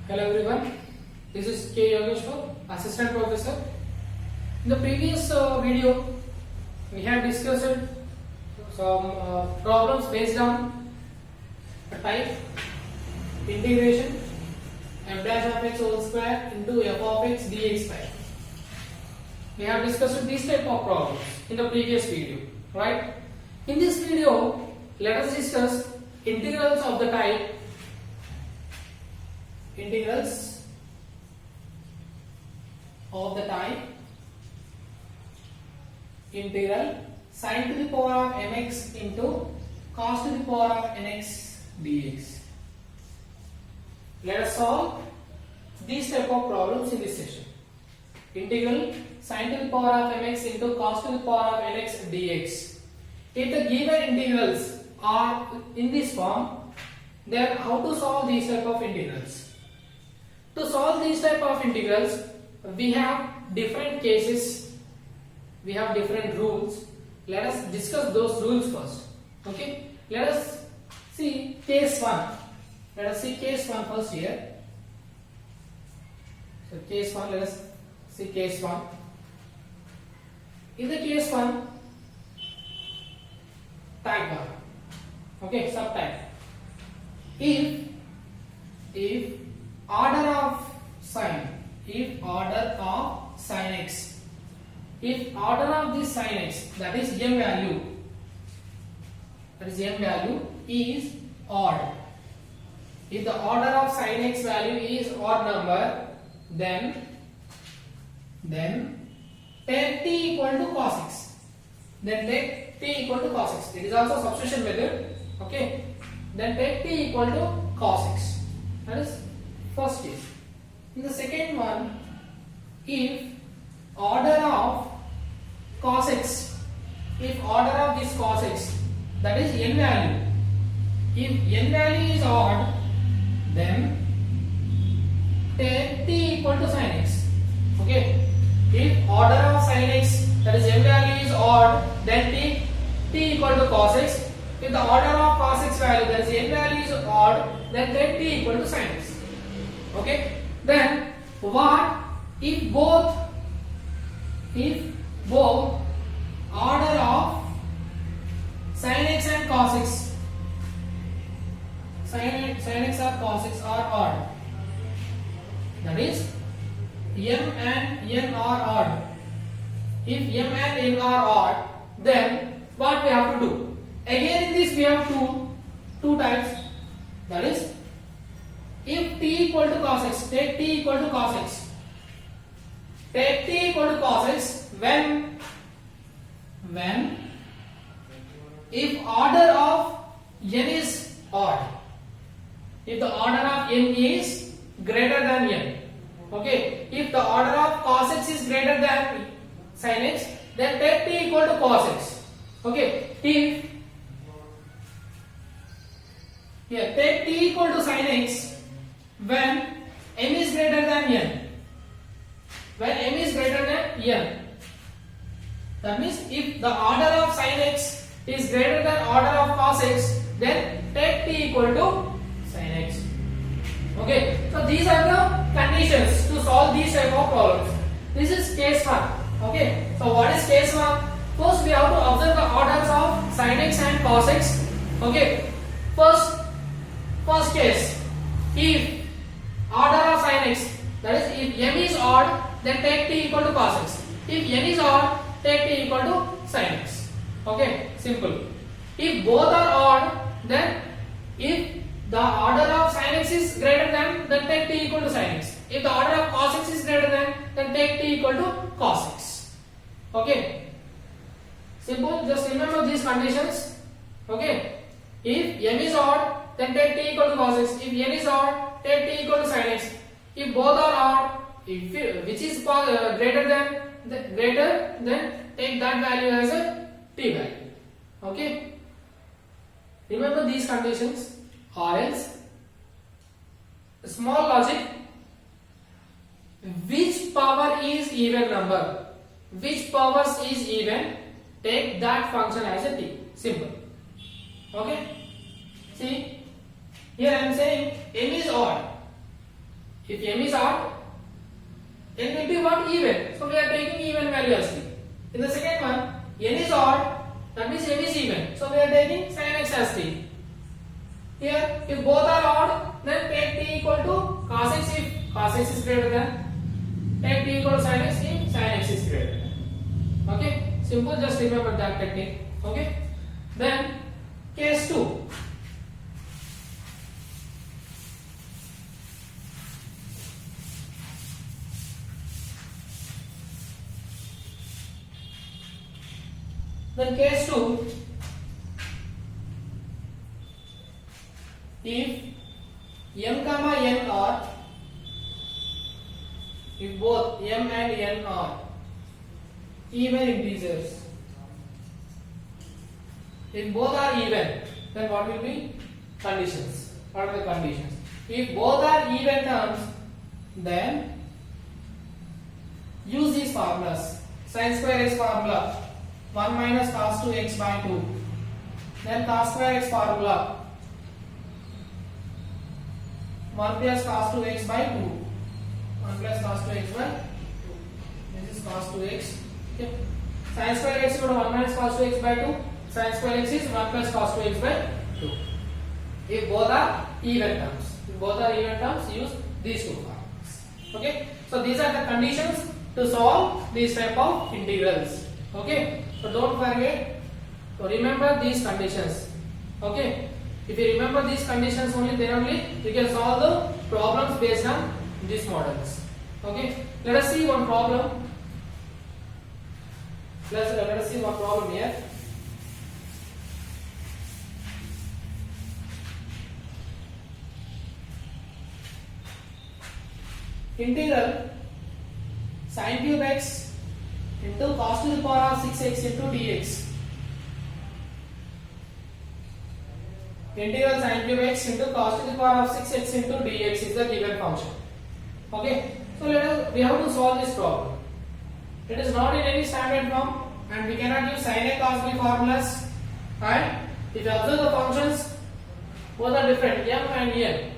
Hello everyone, this is K. Yogeshwar, Assistant Professor. In the previous video, we have discussed some problems based on a type integration f dash of x whole square into f of x dx square. We have discussed these type of problems in the previous video, right? In this video, let us discuss integrals of the type integral sin to the power of mx into cos to the power of nx dx. Let us solve these type of problems in this session. Integral sin to the power of mx into cos to the power of nx dx. If the given integrals are in this form, then how to solve these type of integrals? To solve these type of integrals, we have different cases, we have different rules. Let us discuss those rules first. Okay, let us see case 1. Let us see case 1 first here. So case 1, let us see case 1. In the case 1, type 1. Okay, subtype. If order of sin x, if order of this sin x, that is m value is odd, if the order of sin x value is odd number, then take t equal to cos x. Then take t equal to cos x. It is also substitution method. Okay. Then take t equal to cos x. That is first case. In the second one, if order of cos x, if order of this cos x, that is n value, if n value is odd, then take t equal to sin x. Okay. If order of sin x, that is n value is odd, then t equal to cos x. If the order of cos x value, that is n value is odd, then take t equal to sin x. Okay. Then what if both order of sin x and cos x, sin x or cos x are odd, that is m and n are odd. If m and n are odd, then what we have to do? Again in this we have two types, that is if t equal to cos x, take t equal to cos x. Take t equal to cos x when if order of n is odd, if the order of n is greater than n. Okay, if the order of cos x is greater than sin x, then take t equal to cos x. Okay, if here take t equal to sin x when m is greater than n. When m is greater than n, that means if the order of sin x is greater than order of cos x, then take t equal to sin x. Okay, so these are the conditions to solve these type of problems. This is case 1. Okay, so what is case 1? First we have to observe the orders of sin x and cos x. Okay, first case, if order of sin x, that is if m is odd, then take t equal to cos x. If n is odd, take t equal to sin x. Okay, simple. If both are odd, then if the order of sin x is greater than, then take t equal to sin x. If the order of cos x is greater than, then take t equal to cos x. Okay, simple. Just remember these conditions. Okay, if m is odd, then take t equal to cos x. If n is odd, take t equal to sin x. If both are odd, which is greater than, then take that value as a t value. Okay, remember these conditions, or else small logic, which power is even number, which powers is even, take that function as a t. Simple. Okay, see here I am saying m is odd. If m is odd, n will be what? Even. So we are taking even value as t. In the second one, n is odd, that means m is even. So we are taking sin x as t. Here, if both are odd, then take t equal to cos x if cos x is greater than. Take t equal to sin x if sin x is greater than. Okay? Simple, just remember that technique. Okay? Then, case 2. Then case 2, if m comma n are, if both m and n are even integers, if both are even, then what will be conditions? What are the conditions? If both are even terms, then use these formulas. Sin square x formula, 1 minus cos 2x by 2. Then cos square x formula, 1 plus cos 2x by 2. 1 plus cos 2x by 2. This is cos 2x. Okay. Sin square x equal to 1 minus cos 2x by 2. Sin square x is 1 plus cos 2x by 2. If both are even terms, use these two formulas. Okay. So these are the conditions to solve these type of integrals. Okay. So don't forget to remember these conditions. Okay. If you remember these conditions only, then only you can solve the problems based on these models. Okay. Let us see one problem. Let us see one problem here. Integral sin cube x into cos to the power of 6x into dx. Integral sin cube x into cos to the power of 6x into dx is the given function. Okay, so we have to solve this problem. It is not in any standard form, and we cannot use sin a cos b formulas. And if you observe the functions, both are different, m and n.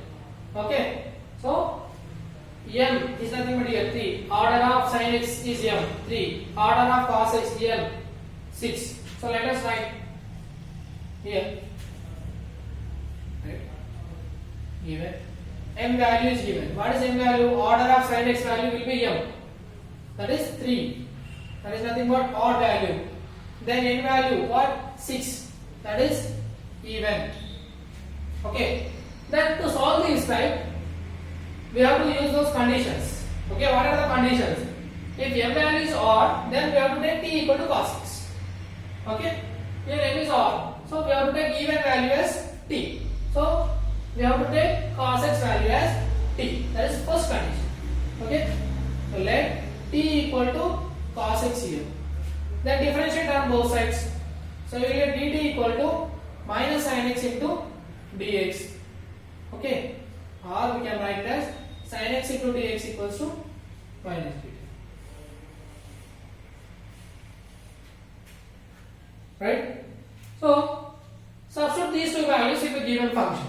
Okay, so m is nothing but here 3. Order of sin x is m 3. Order of cos x m 6. So let us write here. Given m value is given. What is m value? Order of sin x value will be m. That is 3. That is nothing but odd value. Then n value what? 6. That is even. Okay. Then to solve this type, we have to use those conditions. Okay, what are the conditions? If m value is odd, then we have to take t equal to cos x. Okay, here m is odd, so we have to take even value as t. So we have to take cos x value as t. That is first condition. Okay, so let t equal to cos x here. Then differentiate on both sides. So you will get dt equal to minus sin x into dx. Okay. Or we can write as sin x into dx equals to minus dt. Right? So substitute these two values in the given function.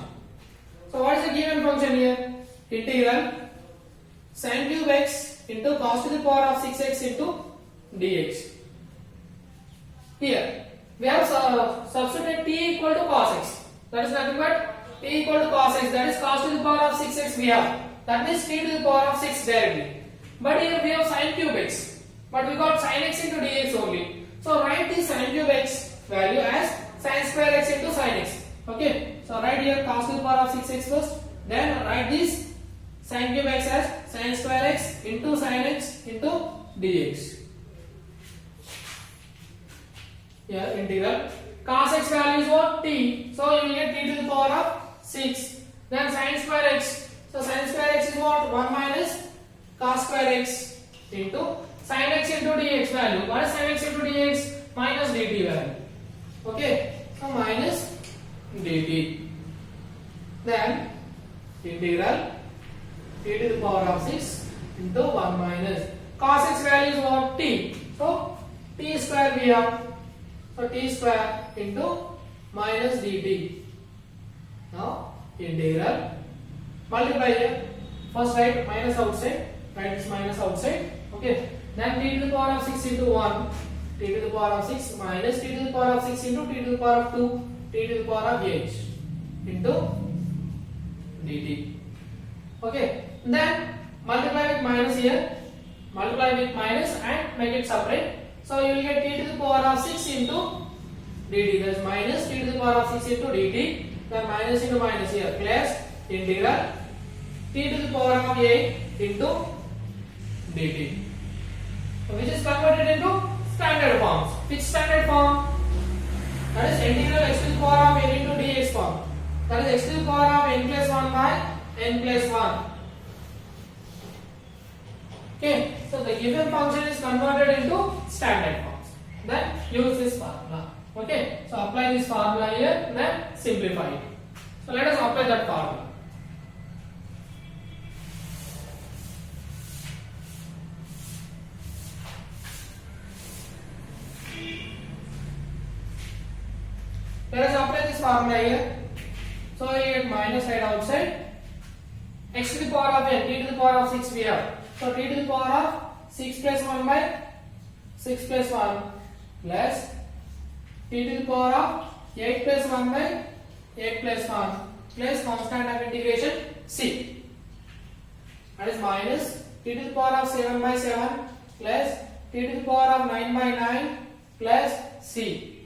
So what is the given function here? Integral sin cube x into cos to the power of 6x into dx. Here we have substituted t equal to cos x. That is nothing but t equal to cos x, that is cos to the power of 6x we have. That means t to the power of 6 directly. But here we have sin cube x. But we got sin x into dx only. So write this sin cube x value as sin square x into sin x. Okay. So write here cos to the power of 6x first. Then write this sin cube x as sin square x into sin x into dx. Here integral cos x value is what? T. So you will get t to the power of 6. Then sin square x. So sin square x is what? 1 minus cos square x into sin x into dx value. What is sin x into dx? Minus dt value. Okay. So minus dt. Then integral t to the power of 6 into 1 minus cos x value is what? T. So t square we have. So t square into minus dt. Now integral multiply here First write minus outside. Write this minus outside. Okay. Then t to the power of 6 into 1. T to the power of 6 minus t to the power of 6 into t to the power of 2. T to the power of 8 into dt. Okay. Then multiply with minus here. Multiply with minus and make it separate. So you will get t to the power of 6 into dt. That is minus t to the power of 6 into dt. Then minus into minus here plus integral t to the power of 8 into dt. So which is converted into standard forms. Which standard form? That is integral x to the power of n into dx form. That is x to the power of n plus 1 by n plus 1. Okay, so the given function is converted into standard forms. Then use this formula. Okay, so apply this formula here, then simplify it. So let us apply that formula. Let us apply this formula here. So you get minus side outside. X to the power of n, t to the power of 6 we have. So t to the power of 6 plus 1 by 6 plus 1 plus t to the power of 8 plus 1 by 8 plus 1 plus constant of integration c. That is minus t to the power of 7 by 7 plus t to the power of 9 by 9 plus c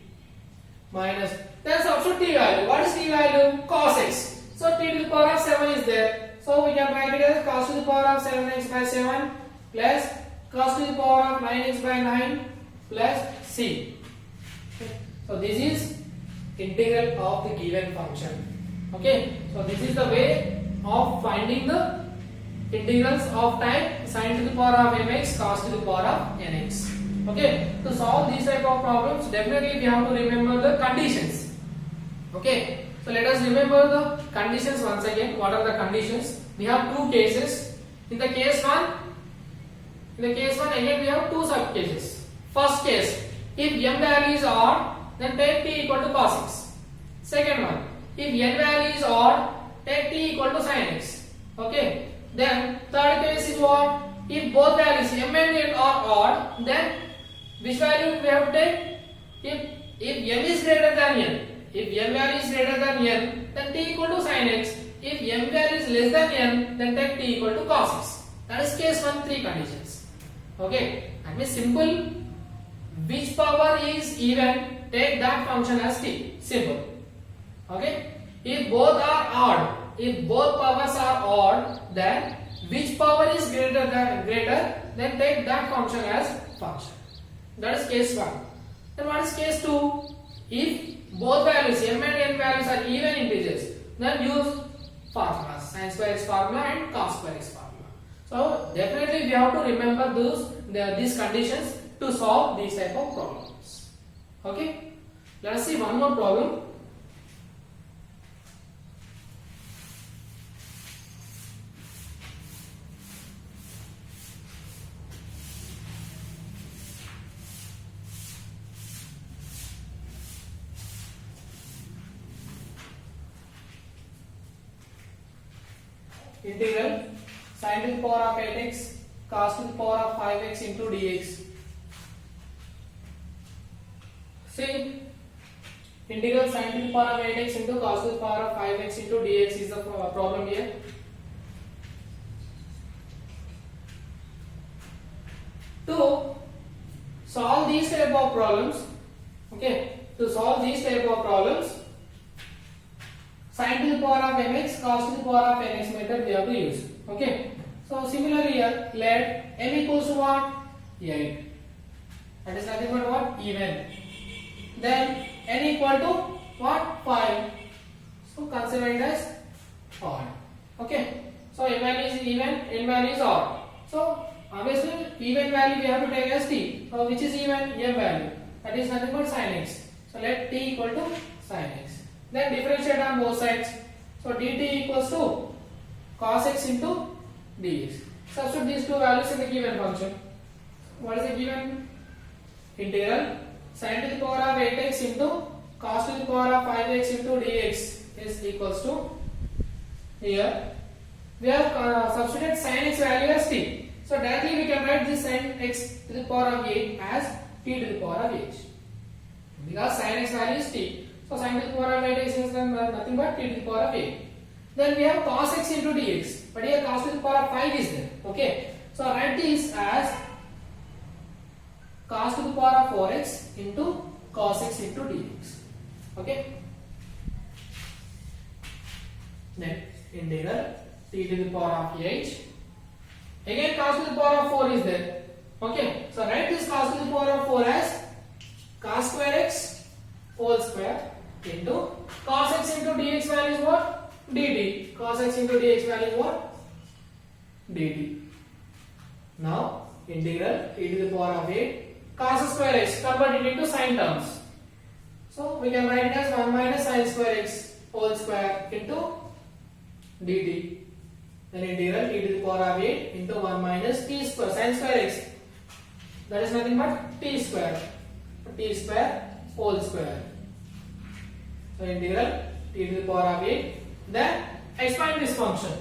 minus. Then substitute t value. What is t value? Cos x. So t to the power of 7 is there. So we can write it as cos to the power of 7x by 7 plus cos to the power of 9x by 9 plus c. So this is integral of the given function. Okay. So this is the way of finding the integrals of type sin to the power of mx cos to the power of nx. Okay. To solve these type of problems, definitely we have to remember the conditions. Okay. So let us remember the conditions once again. What are the conditions? We have two cases. In the case one again we have two sub cases. First case, if m value is odd, then take t equal to cos x. Second one, if n value is odd, take t equal to sin x. Okay. Then third case is what? If both values m and n are odd, then which value we have to take? If m is greater than n. If m value is greater than n, then t equal to sin x. If m value is less than n, then take t equal to cos x. That is case 1, 3 conditions. Okay, that means simple. Which power is even, take that function as t. Simple. Okay. If both are odd, if both powers are odd, then which power is greater, then take that function as function. That is case 1. Then what is case 2? If both values m and n values are even integers, then use formulas, sin square x formula and cos square x formula. So definitely we have to remember these conditions to solve these type of problems. Okay. Let us see one more problem. Integral sin to the power of 8x cos to the power of 5x into dx. See, integral sin to the power of 8x into cos to the power of 5x into dx is the problem here. To solve these type of problems, okay, to solve these type of problems, sin to the power of mx cos to the power of nx method we have to use. Okay. So similarly here, let m equals to what? 8. That is nothing but what? Even. Then n equal to what? 5. So consider it as odd. Okay. So m value is even, n value is odd. So obviously even value we have to take as t. So which is even? M value. That is nothing but sin x. So let t equal to sin x. Then differentiate on both sides. So dt equals to cos x into dx. Substitute these two values in the given function. What is the given? Integral sin to the power of 8x into cos to the power of 5x into dx is equals to here we have substituted sin x value as t. So directly we can write this sin x to the power of 8 as t to the power of 8. Because sin x value is t. So sin to the power of 8 is nothing but t to the power of 8. Then we have cos x into dx. But here cos to the power of 5 is there. Okay. So write this as cos to the power of 4x into cos x into dx. Okay. Then integral t to the power of 8. Again cos to the power of 4 is there. Okay. So write this cos to the power of 4 as cos square x whole square into cos x into dx value is what? Dt. Cos x into dx value is what? Dt. Now integral t to the power of 8 cos square x converted into sine terms. So we can write it as 1 minus sine square x whole square into dt. Then integral t to the power of 8 into 1 minus t square sine square x. That is nothing but t square whole square. So integral t to the power of 8. Then expand this function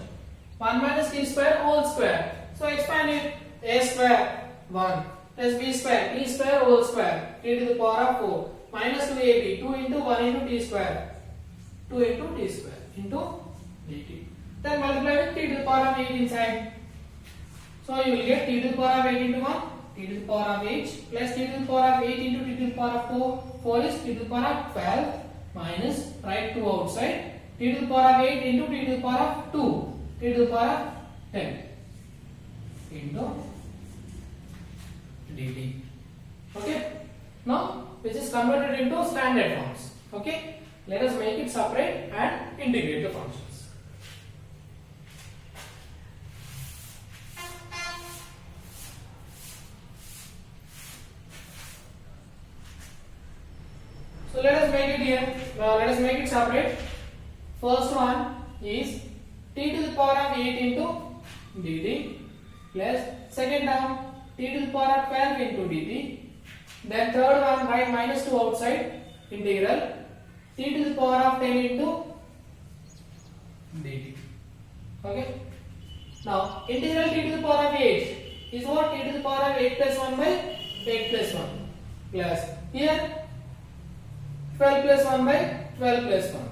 1 minus t square whole square. So expand it a square 1 plus b square t square whole square t to the power of 4 minus 2ab 2 into 1 into t square 2 into t square into dt. Then multiply with t to the power of 8 inside. So you will get t to the power of 8 into 1 t to the power of 8 plus t to the power of 8 into t to the power of 4. 4 is t to the power of 12 minus write 2 outside t to the power of 8 into t to the power of 2 t to the power of 10 into dt. Okay. Now which is converted into standard forms. Okay. Let us make it separate and integrate the functions. So let us make it here. Let us make it separate. First one is t to the power of 8 into dt plus second term t to the power of 12 into dt. Then third one write minus 2 outside integral t to the power of 10 into dt. Okay. Now integral t to the power of 8 is what? T to the power of 8 plus 1 by 8 plus 1 plus here 12 plus 1 by 12 plus 1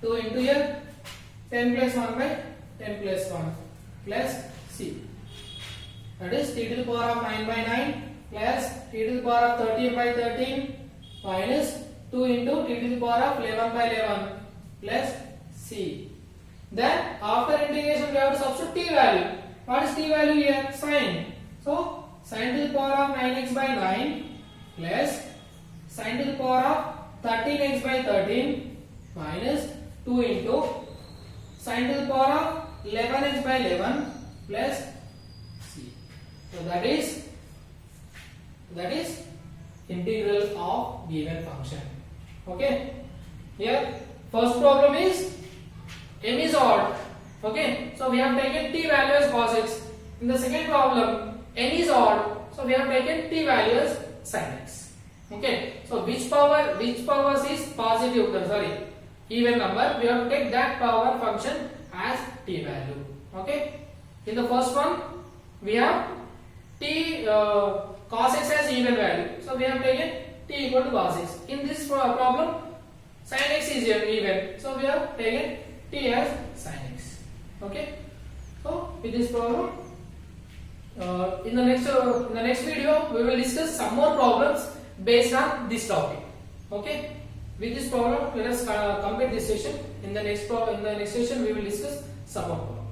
2 into here 10 plus 1 by 10 plus 1 plus c. That is t to the power of 9 by 9 plus t to the power of 13 by 13 minus 2 into t to the power of 11 by 11 plus c. Then after integration we have to substitute t value. What is t value here? Sine. So sine to the power of 9x by 9 plus sine to the power of 13x by 13 minus 2 into sine to the power of 11x by 11 plus c. So that is integral of given function. Okay. Here first problem is m is odd. Okay. So we have taken t value as cos x. In the second problem n is odd. So we have taken t value as sin x. Okay. So which powers is positive? Sorry, even number. We have to take that power function as t value. Okay. In the first one we have t cos x as even value. So we have taken t equal to cos x. In this problem sin x is even. So we have taken t as sin x. Okay. So with this problem in the next video we will discuss some more problems based on this topic. Okay. With this problem let us complete this session. In the next session we will discuss some more problems.